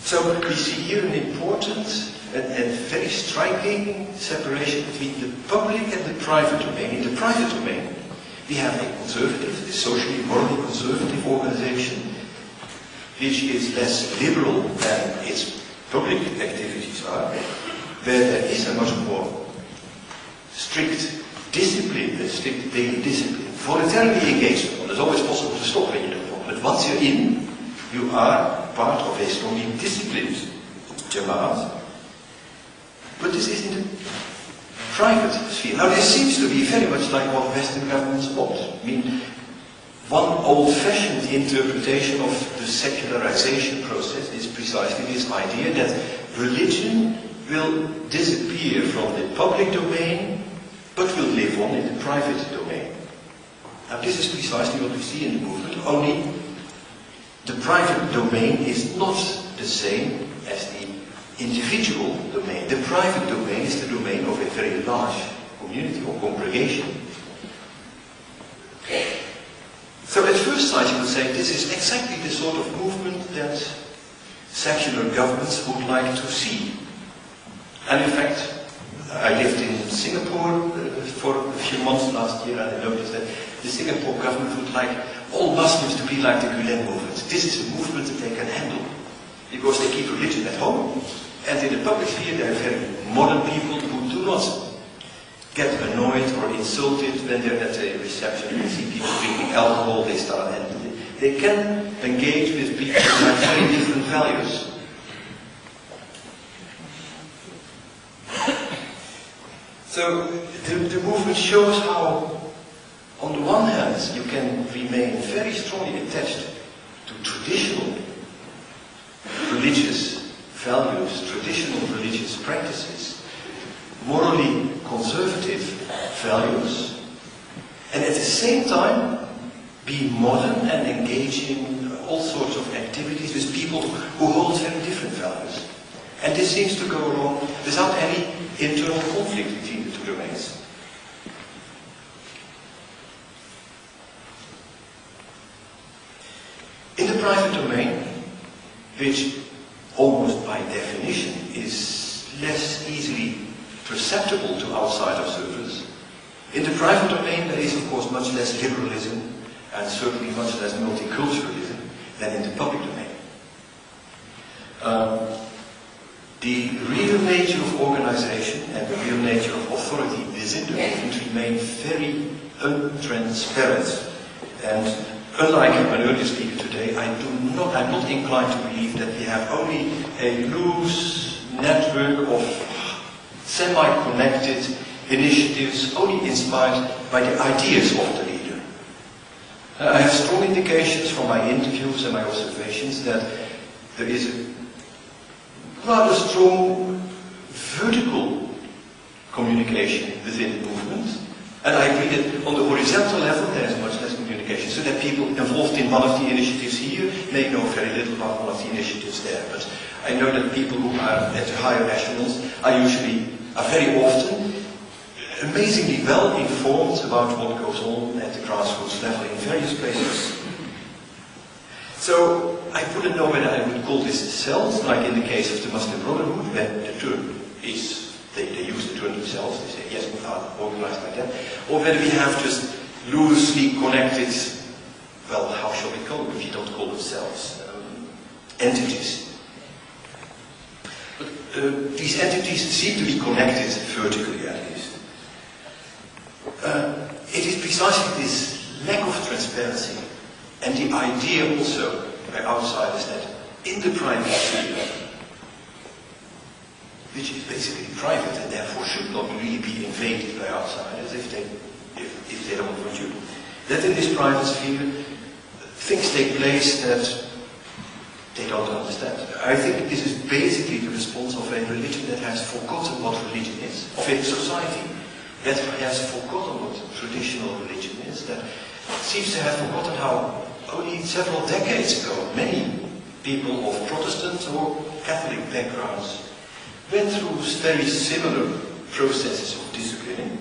So we see here an important and very striking separation between the public and the private domain. In the private domain, we have a conservative, a socially, morally conservative organization, which is less liberal than its public activities are, where there is a much more strict discipline, a strict daily discipline, voluntarily engaged. Well, it's always possible to stop when you don't want, but once you're in, you are part of a strongly disciplined Jamaat. But this is in the private sphere. Now this seems to be very much like what Western governments want. I mean, one old-fashioned interpretation of the secularization process is precisely this idea that religion will disappear from the public domain, but will live on in the private domain. Now this is precisely what we see in the movement, only the private domain is not the same as the individual domain. The private domain is the domain of a very large community or congregation. So at first sight you would say this is exactly the sort of movement that secular governments would like to see. And in fact, I lived in Singapore for a few months last year, and I noticed that the Singapore government would like all Muslims to be like the Gülen movement. This is a movement that they can handle, because they keep religion at home, and in the public sphere they are very modern people who do not get annoyed or insulted when they're at a reception. They see people drinking alcohol, they start, and they can engage with people who have very different values. So the movement shows how, on the one hand, you can remain very strongly attached to traditional religious values, traditional religious practices, morally conservative values, and at the same time be modern and engage in all sorts of activities with people who hold very different values. And this seems to go along without any internal conflict between the two domains. In the private domain, which almost by definition is less easily perceptible to outside observers, in the private domain there is of course much less liberalism and certainly much less multiculturalism than in the public domain. The real nature of organization and the real nature of authority within the movement remain very untransparent. And unlike an earlier speaker today, I'm not inclined to believe that we have only a loose network of semi-connected initiatives only inspired by the ideas of the leader. I have strong indications from my interviews and my observations that there is a rather strong vertical communication within the movement, and I agree that on the horizontal level there is much less communication, so that people involved in one of the initiatives here may know very little about one of the initiatives there. But I know that people who are at the higher echelons are very often amazingly well informed about what goes on at the grassroots level in various places. So I wouldn't know whether I would call this cells, like in the case of the Muslim Brotherhood, where the term is, they use the term themselves, they say, yes, we are organized like that, or whether we have just loosely connected, well, how shall we call them if you don't call them cells, entities. But these entities seem to be connected vertically at least. It is precisely this lack of transparency and the idea also by outsiders that in the private sphere, which is basically private and therefore should not really be invaded by outsiders if they don't want you, that in this private sphere things take place that they don't understand. I think this is basically the response of a religion that has forgotten what religion is, of a society that has forgotten what traditional religion is, that seems to have forgotten how only several decades ago many people of Protestant or Catholic backgrounds went through very similar processes of disciplining,